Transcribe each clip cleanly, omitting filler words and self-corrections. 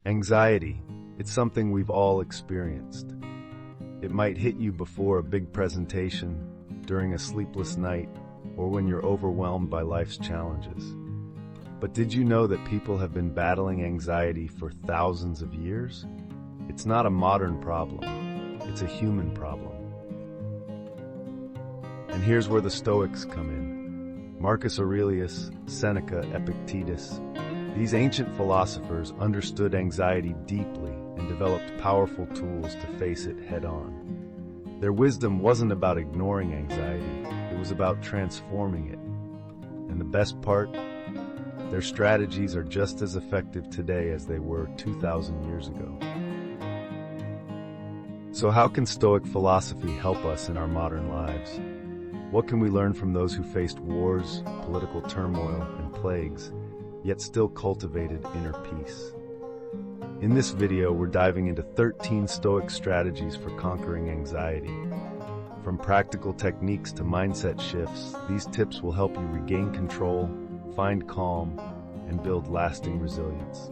Anxiety, it's something we've all experienced. It might hit you before a big presentation, during a sleepless night, or when you're overwhelmed by life's challenges. But did you know that people have been battling anxiety for thousands of years? It's not a modern problem, it's a human problem. And here's where the Stoics come in. Marcus Aurelius, Seneca, Epictetus. These ancient philosophers understood anxiety deeply and developed powerful tools to face it head-on. Their wisdom wasn't about ignoring anxiety, it was about transforming it. And the best part? Their strategies are just as effective today as they were 2,000 years ago. So how can Stoic philosophy help us in our modern lives? What can we learn from those who faced wars, political turmoil, and plagues, yet still cultivated inner peace? In this video, we're diving into 13 Stoic strategies for conquering anxiety. From practical techniques to mindset shifts, these tips will help you regain control, find calm, and build lasting resilience.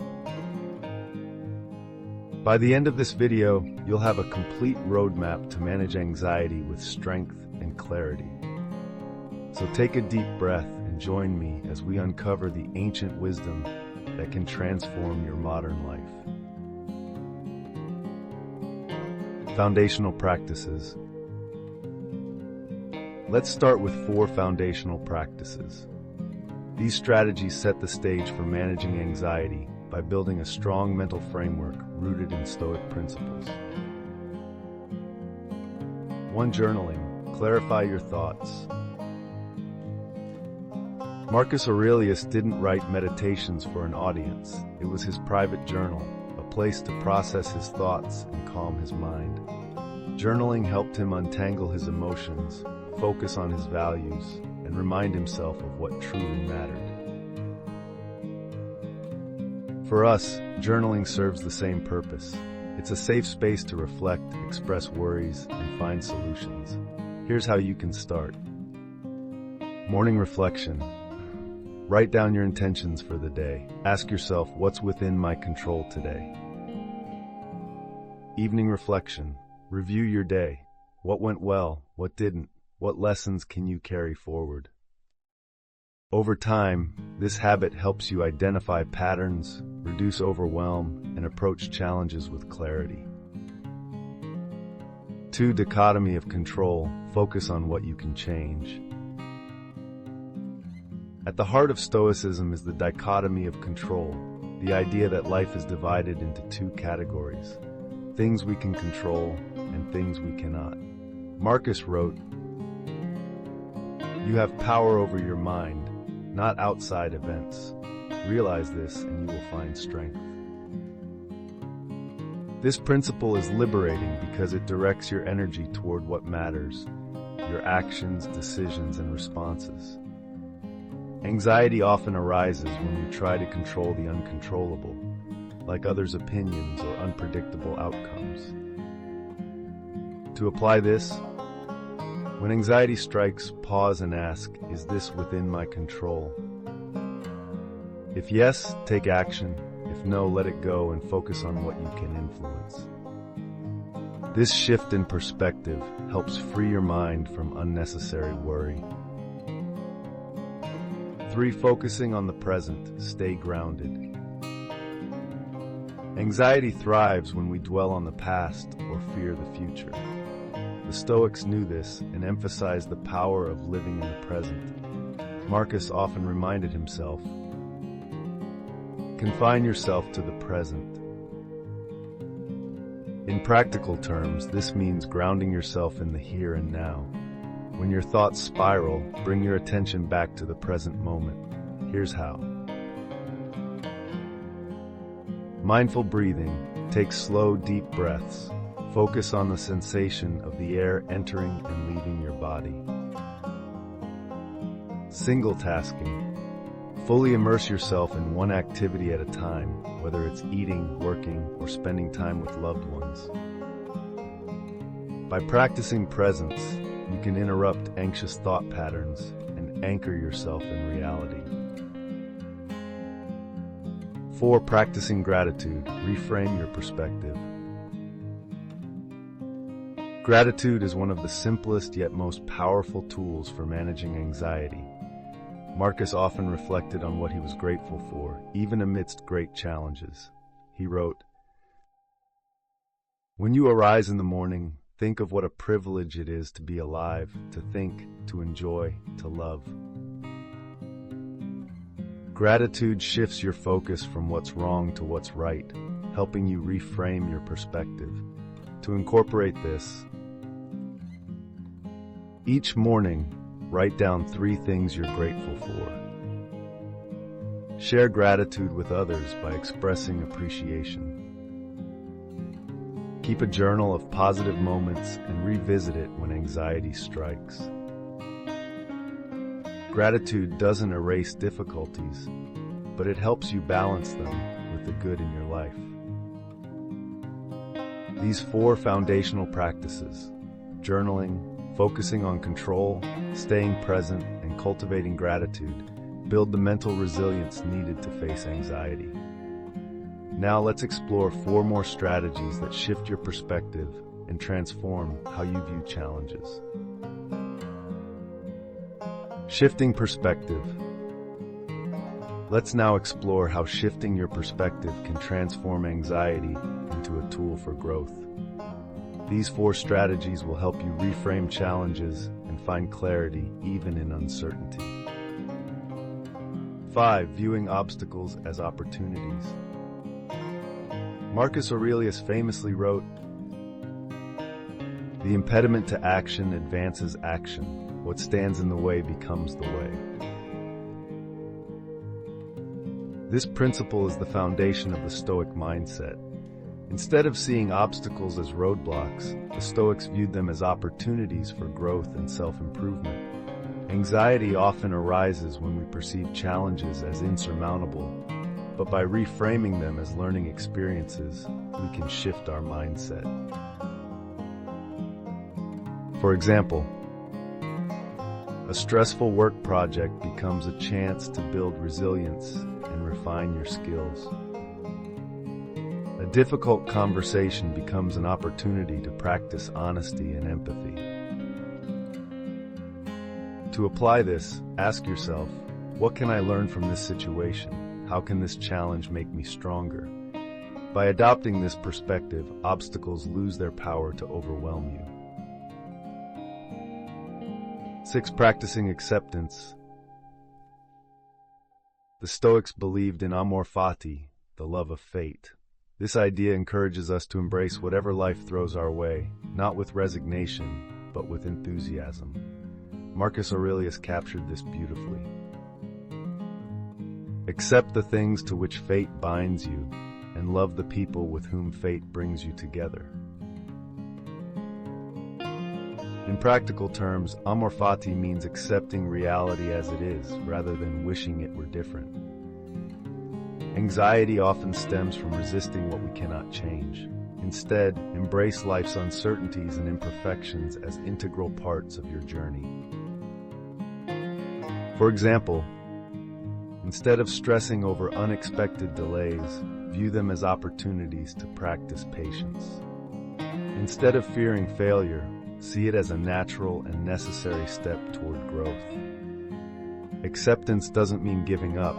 By the end of this video, you'll have a complete roadmap to manage anxiety with strength and clarity. So take a deep breath and join me as we uncover the ancient wisdom that can transform your modern life. Foundational practices. Let's start with 4 foundational practices. These strategies set the stage for managing anxiety by building a strong mental framework rooted in Stoic principles. 1. Journaling. Clarify your thoughts. Marcus Aurelius didn't write meditations for an audience. It was his private journal, a place to process his thoughts and calm his mind. Journaling helped him untangle his emotions, focus on his values, and remind himself of what truly mattered. For us, journaling serves the same purpose. It's a safe space to reflect, express worries, and find solutions. Here's how you can start. Morning reflection. Write down your intentions for the day. Ask yourself, what's within my control today? Evening reflection. Review your day. What went well? What didn't? What lessons can you carry forward? Over time, this habit helps you identify patterns, reduce overwhelm, and approach challenges with clarity. 2. Dichotomy of control. Focus on what you can change. At the heart of Stoicism is the dichotomy of control, the idea that life is divided into 2 categories, things we can control and things we cannot. Marcus wrote, "You have power over your mind, not outside events. Realize this and you will find strength." This principle is liberating because it directs your energy toward what matters, your actions, decisions, and responses. Anxiety often arises when we try to control the uncontrollable, like others' opinions or unpredictable outcomes. To apply this, when anxiety strikes, pause and ask, is this within my control? If yes, take action. If no, let it go and focus on what you can influence. This shift in perspective helps free your mind from unnecessary worry. 3. Focusing on the present. Stay grounded. Anxiety thrives when we dwell on the past or fear the future. The Stoics knew this and emphasized the power of living in the present. Marcus often reminded himself, confine yourself to the present. In practical terms, this means grounding yourself in the here and now. When your thoughts spiral, bring your attention back to the present moment. Here's how. Mindful breathing. Take slow, deep breaths. Focus on the sensation of the air entering and leaving your body. Single tasking. Fully immerse yourself in one activity at a time, whether it's eating, working, or spending time with loved ones. By practicing presence, you can interrupt anxious thought patterns and anchor yourself in reality. 4. Practicing gratitude. Reframe your perspective. Gratitude is one of the simplest yet most powerful tools for managing anxiety. Marcus often reflected on what he was grateful for, even amidst great challenges. He wrote, "When you arise in the morning, think of what a privilege it is to be alive, to think, to enjoy, to love." Gratitude shifts your focus from what's wrong to what's right, helping you reframe your perspective. To incorporate this, each morning, write down 3 things you're grateful for. Share gratitude with others by expressing appreciation. Keep a journal of positive moments and revisit it when anxiety strikes. Gratitude doesn't erase difficulties, but it helps you balance them with the good in your life. These 4 foundational practices, journaling, focusing on control, staying present, and cultivating gratitude, build the mental resilience needed to face anxiety. Now let's explore 4 more strategies that shift your perspective and transform how you view challenges. Shifting perspective. Let's now explore how shifting your perspective can transform anxiety into a tool for growth. These 4 strategies will help you reframe challenges and find clarity even in uncertainty. 5. Viewing obstacles as opportunities. Marcus Aurelius famously wrote, "The impediment to action advances action. What stands in the way becomes the way." This principle is the foundation of the Stoic mindset. Instead of seeing obstacles as roadblocks, the Stoics viewed them as opportunities for growth and self-improvement. Anxiety often arises when we perceive challenges as insurmountable, but by reframing them as learning experiences, we can shift our mindset. For example, a stressful work project becomes a chance to build resilience and refine your skills. A difficult conversation becomes an opportunity to practice honesty and empathy. To apply this, ask yourself, what can I learn from this situation? How can this challenge make me stronger? By adopting this perspective, obstacles lose their power to overwhelm you. 6. Practicing acceptance. The Stoics believed in amor fati, the love of fate. This idea encourages us to embrace whatever life throws our way, not with resignation, but with enthusiasm. Marcus Aurelius captured this beautifully. Accept the things to which fate binds you, and love the people with whom fate brings you together. In practical terms, amor fati means accepting reality as it is, rather than wishing it were different. Anxiety often stems from resisting what we cannot change. Instead, embrace life's uncertainties and imperfections as integral parts of your journey. For example, instead of stressing over unexpected delays, view them as opportunities to practice patience. Instead of fearing failure, see it as a natural and necessary step toward growth. Acceptance doesn't mean giving up.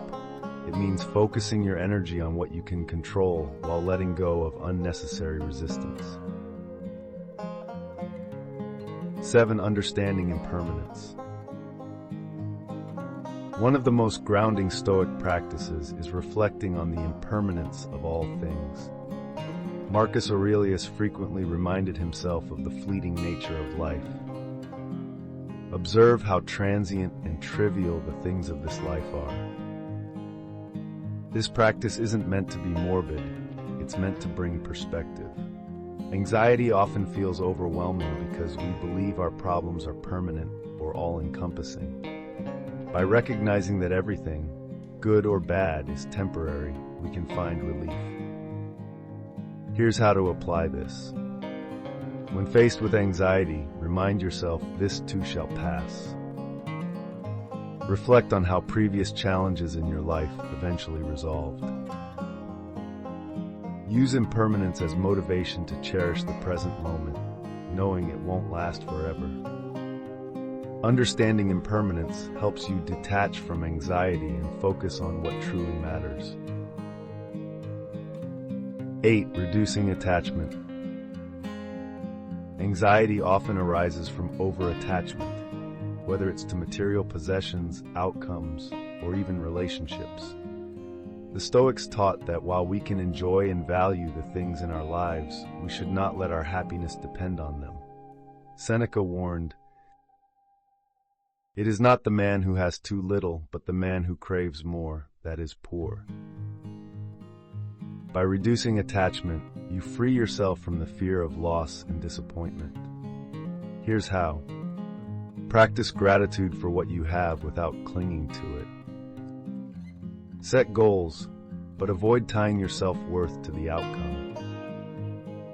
It means focusing your energy on what you can control while letting go of unnecessary resistance. 7. Understanding impermanence. One of the most grounding Stoic practices is reflecting on the impermanence of all things. Marcus Aurelius frequently reminded himself of the fleeting nature of life. Observe how transient and trivial the things of this life are. This practice isn't meant to be morbid, it's meant to bring perspective. Anxiety often feels overwhelming because we believe our problems are permanent or all-encompassing. By recognizing that everything, good or bad, is temporary, we can find relief. Here's how to apply this. When faced with anxiety, remind yourself, this too shall pass. Reflect on how previous challenges in your life eventually resolved. Use impermanence as motivation to cherish the present moment, knowing it won't last forever. Understanding impermanence helps you detach from anxiety and focus on what truly matters. 8. Reducing attachment. Anxiety often arises from over-attachment, whether it's to material possessions, outcomes, or even relationships. The Stoics taught that while we can enjoy and value the things in our lives, we should not let our happiness depend on them. Seneca warned, "It is not the man who has too little, but the man who craves more, that is poor." By reducing attachment, you free yourself from the fear of loss and disappointment. Here's how. Practice gratitude for what you have without clinging to it. Set goals, but avoid tying your self-worth to the outcome.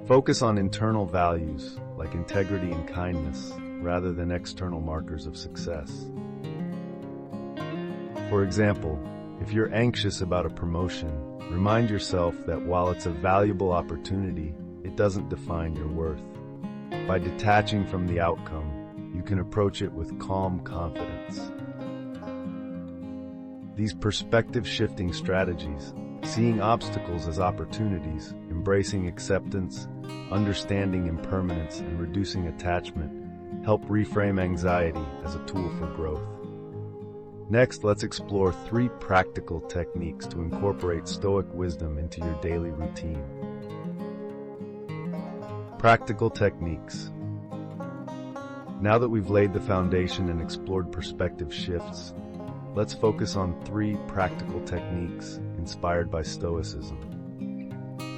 Focus on internal values like integrity and kindness rather than external markers of success. For example, if you're anxious about a promotion, remind yourself that while it's a valuable opportunity, it doesn't define your worth. By detaching from the outcome, you can approach it with calm confidence. These perspective-shifting strategies, seeing obstacles as opportunities, embracing acceptance, understanding impermanence, and reducing attachment, help reframe anxiety as a tool for growth. Next, let's explore 3 practical techniques to incorporate Stoic wisdom into your daily routine. Practical techniques. Now that we've laid the foundation and explored perspective shifts, let's focus on 3 practical techniques inspired by Stoicism.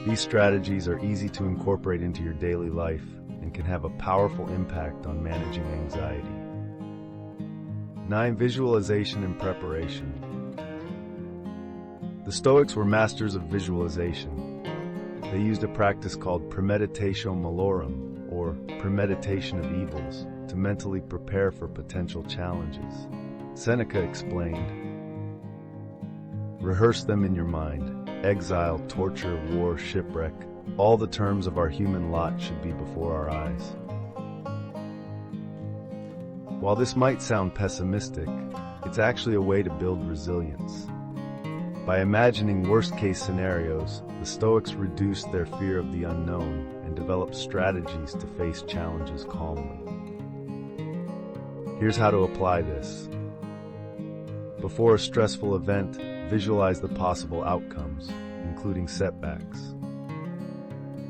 These strategies are easy to incorporate into your daily life and can have a powerful impact on managing anxiety. 9. Visualization and preparation. The Stoics were masters of visualization. They used a practice called premeditatio malorum, or premeditation of evils, to mentally prepare for potential challenges. Seneca explained, "Rehearse them in your mind. Exile, torture, war, shipwreck, all the terms of our human lot should be before our eyes." While this might sound pessimistic, it's actually a way to build resilience. By imagining worst-case scenarios, the Stoics reduced their fear of the unknown and developed strategies to face challenges calmly. Here's how to apply this. Before a stressful event, visualize the possible outcomes, including setbacks.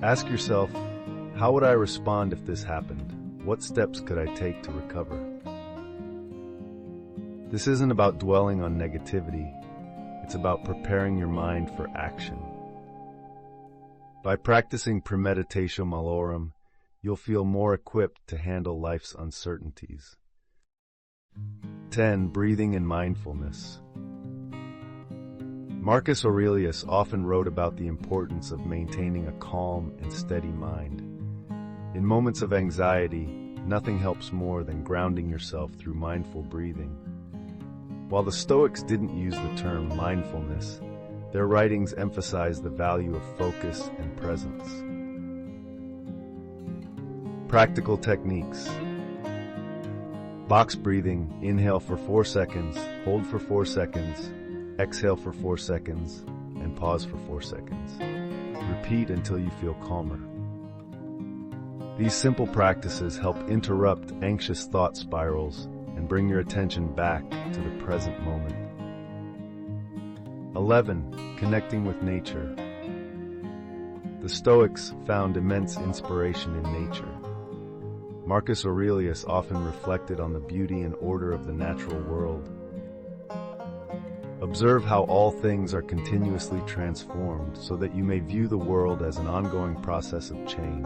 Ask yourself, how would I respond if this happened? What steps could I take to recover? This isn't about dwelling on negativity. It's about preparing your mind for action. By practicing premeditatio malorum, you'll feel more equipped to handle life's uncertainties. 10. Breathing and mindfulness. Marcus Aurelius often wrote about the importance of maintaining a calm and steady mind. In moments of anxiety, nothing helps more than grounding yourself through mindful breathing. While the Stoics didn't use the term mindfulness, their writings emphasize the value of focus and presence. Practical techniques. Box breathing. Inhale for 4 seconds, hold for 4 seconds, exhale for 4 seconds, and pause for 4 seconds. Repeat until you feel calmer. These simple practices help interrupt anxious thought spirals and bring your attention back to the present moment. 11. Connecting with nature. The Stoics found immense inspiration in nature. Marcus Aurelius often reflected on the beauty and order of the natural world. Observe how all things are continuously transformed so that you may view the world as an ongoing process of change.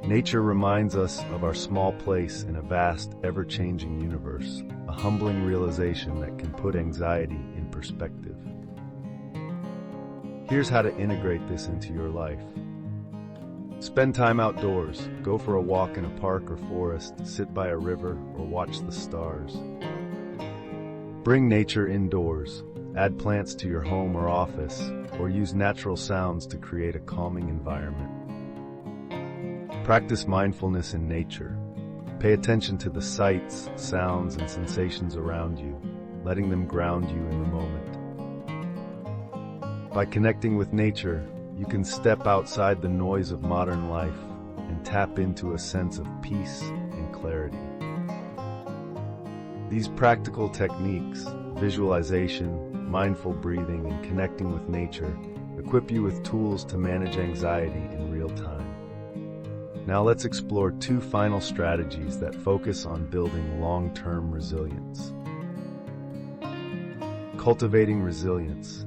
Nature reminds us of our small place in a vast, ever-changing universe, a humbling realization that can put anxiety in perspective. Here's how to integrate this into your life. Spend time outdoors. Go for a walk in a park or forest, sit by a river, or watch the stars. Bring nature indoors. Add plants to your home or office, or use natural sounds to create a calming environment. Practice mindfulness in nature. Pay attention to the sights, sounds, and sensations around you, letting them ground you in the moment. By connecting with nature, you can step outside the noise of modern life and tap into a sense of peace and clarity. These practical techniques, visualization, mindful breathing, and connecting with nature, equip you with tools to manage anxiety in real time. Now let's explore 2 final strategies that focus on building long-term resilience. Cultivating resilience.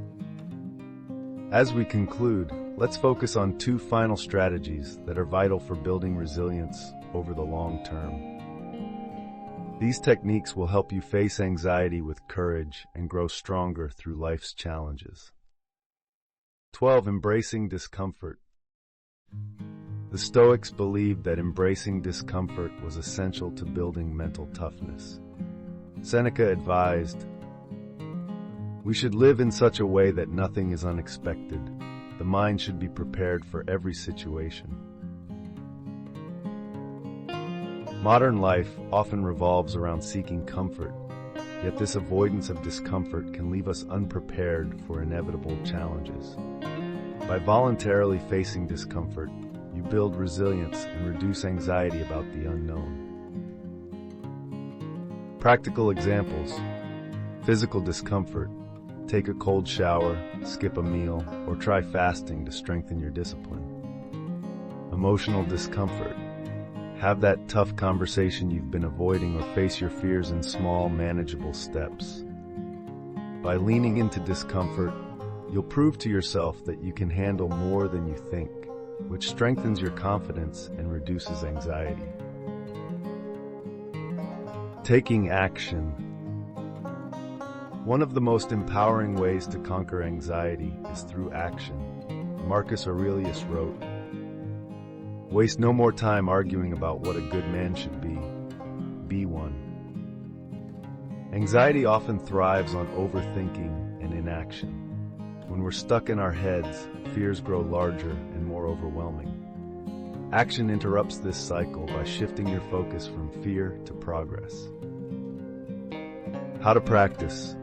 As we conclude, let's focus on 2 final strategies that are vital for building resilience over the long term. These techniques will help you face anxiety with courage and grow stronger through life's challenges. 12. Embracing discomfort. The Stoics believed that embracing discomfort was essential to building mental toughness. Seneca advised, "We should live in such a way that nothing is unexpected. The mind should be prepared for every situation." Modern life often revolves around seeking comfort, yet this avoidance of discomfort can leave us unprepared for inevitable challenges. By voluntarily facing discomfort, you build resilience and reduce anxiety about the unknown. Practical examples. Physical discomfort. Take a cold shower, skip a meal, or try fasting to strengthen your discipline. Emotional discomfort. Have that tough conversation you've been avoiding or face your fears in small, manageable steps. By leaning into discomfort, you'll prove to yourself that you can handle more than you think, which strengthens your confidence and reduces anxiety. Taking action. One of the most empowering ways to conquer anxiety is through action. Marcus Aurelius wrote, "Waste no more time arguing about what a good man should be. Be one." Anxiety often thrives on overthinking and inaction. When we're stuck in our heads, fears grow larger and more overwhelming. Action interrupts this cycle by shifting your focus from fear to progress. How to practice.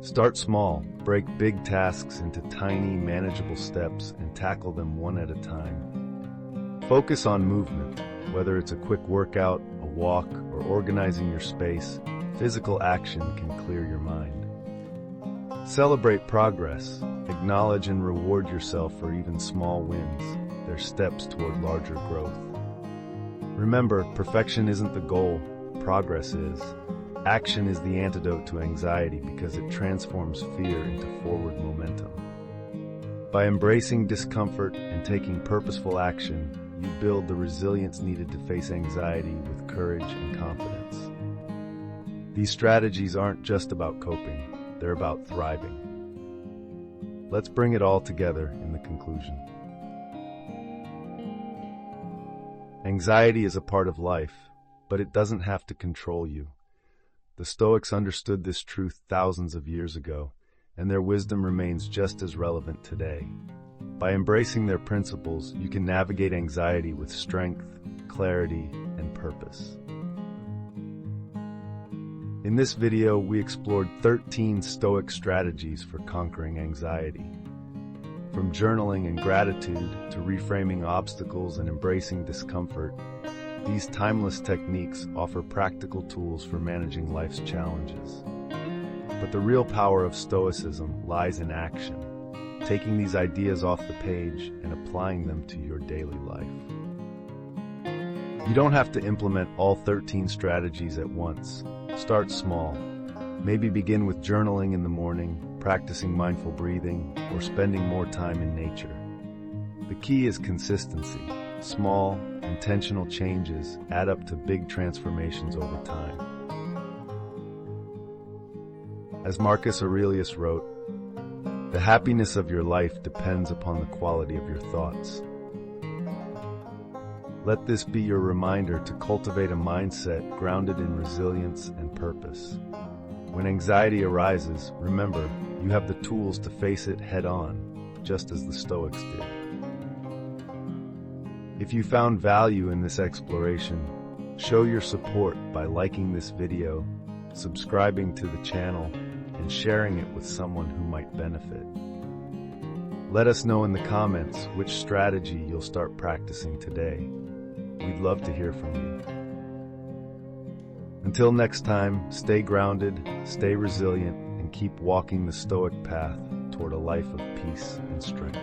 Start small. Break big tasks into tiny, manageable steps and tackle them one at a time. Focus on movement. Whether it's a quick workout, a walk, or organizing your space, physical action can clear your mind. Celebrate progress. Acknowledge and reward yourself for even small wins. They're steps toward larger growth. Remember, perfection isn't the goal, progress is. Action is the antidote to anxiety because it transforms fear into forward momentum. By embracing discomfort and taking purposeful action, you build the resilience needed to face anxiety with courage and confidence. These strategies aren't just about coping, they're about thriving. Let's bring it all together in the conclusion. Anxiety is a part of life, but it doesn't have to control you. The Stoics understood this truth thousands of years ago, and their wisdom remains just as relevant today. By embracing their principles, you can navigate anxiety with strength, clarity, and purpose. In this video, we explored 13 Stoic strategies for conquering anxiety. From journaling and gratitude to reframing obstacles and embracing discomfort, these timeless techniques offer practical tools for managing life's challenges. But the real power of Stoicism lies in action, taking these ideas off the page and applying them to your daily life. You don't have to implement all 13 strategies at once. Start small. Maybe begin with journaling in the morning, practicing mindful breathing, or spending more time in nature. The key is consistency. Small, intentional changes add up to big transformations over time. As Marcus Aurelius wrote, "The happiness of your life depends upon the quality of your thoughts." Let this be your reminder to cultivate a mindset grounded in resilience and purpose. When anxiety arises, remember, You have the tools to face it head-on, just as the Stoics did. If you found value in this exploration, show your support by liking this video, subscribing to the channel, and sharing it with someone who might benefit. Let us know in the comments which strategy you'll start practicing today. We'd love to hear from you. Until next time, stay grounded, stay resilient, and keep walking the Stoic path toward a life of peace and strength.